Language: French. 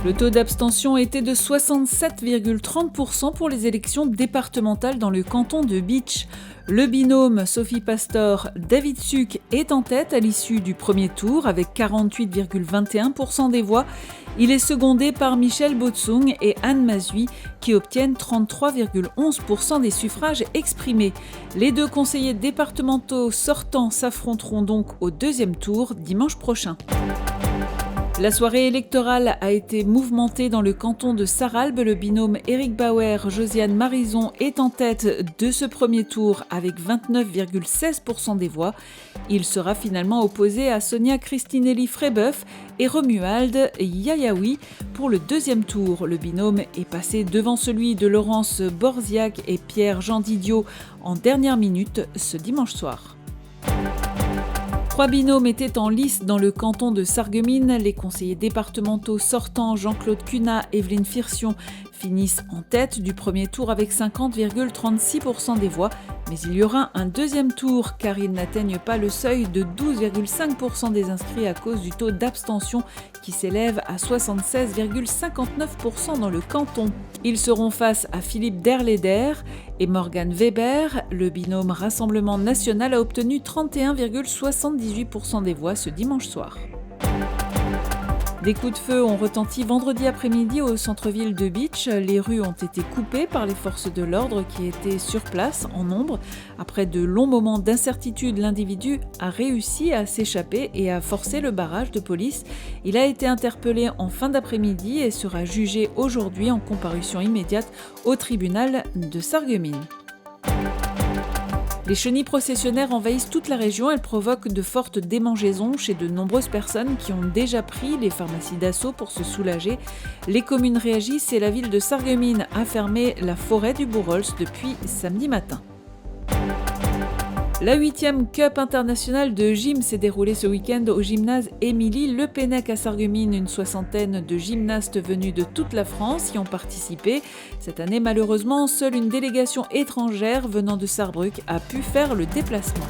Le taux d'abstention était de 67,30% pour les élections départementales dans le canton de Bitche. Le binôme Sophie Pastor-David Suc est en tête à l'issue du premier tour avec 48,21% des voix. Il est secondé par Michel Botsung et Anne Mazui qui obtiennent 33,11% des suffrages exprimés. Les deux conseillers départementaux sortants s'affronteront donc au deuxième tour dimanche prochain. La soirée électorale a été mouvementée dans le canton de Sarralbe. Le binôme Éric Bauer-Josiane Marison est en tête de ce premier tour avec 29,16% des voix. Il sera finalement opposé à Sonia Cristinelli-Frébeuf et Romuald Yayaoui pour le deuxième tour. Le binôme est passé devant celui de Laurence Borziac et Pierre-Jean Didiot en dernière minute ce dimanche soir. 3 binômes étaient en lice dans le canton de Sarreguemines. Les conseillers départementaux sortants Jean-Claude Cunat et Evelyne Firsion finissent en tête du premier tour avec 50,36% des voix. Mais il y aura un deuxième tour car ils n'atteignent pas le seuil de 12,5% des inscrits à cause du taux d'abstention qui s'élève à 76,59% dans le canton. Ils seront face à Philippe Derleder et Morgane Weber. Le binôme Rassemblement National a obtenu 31,78% des voix ce dimanche soir. Des coups de feu ont retenti vendredi après-midi au centre-ville de Bitche. Les rues ont été coupées par les forces de l'ordre qui étaient sur place en nombre. Après de longs moments d'incertitude, l'individu a réussi à s'échapper et à forcer le barrage de police. Il a été interpellé en fin d'après-midi et sera jugé aujourd'hui en comparution immédiate au tribunal de Sarreguemines. Les chenilles processionnaires envahissent toute la région. Elles provoquent de fortes démangeaisons chez de nombreuses personnes qui ont déjà pris les pharmacies d'assaut pour se soulager. Les communes réagissent et la ville de Sarreguemines a fermé la forêt du Bourrols depuis samedi matin. La 8e Cup internationale de gym s'est déroulée ce week-end au gymnase Émilie Le Pennec à Sarreguemines. Une soixantaine de gymnastes venus de toute la France y ont participé. Cette année, malheureusement, seule une délégation étrangère venant de Sarrebruck a pu faire le déplacement.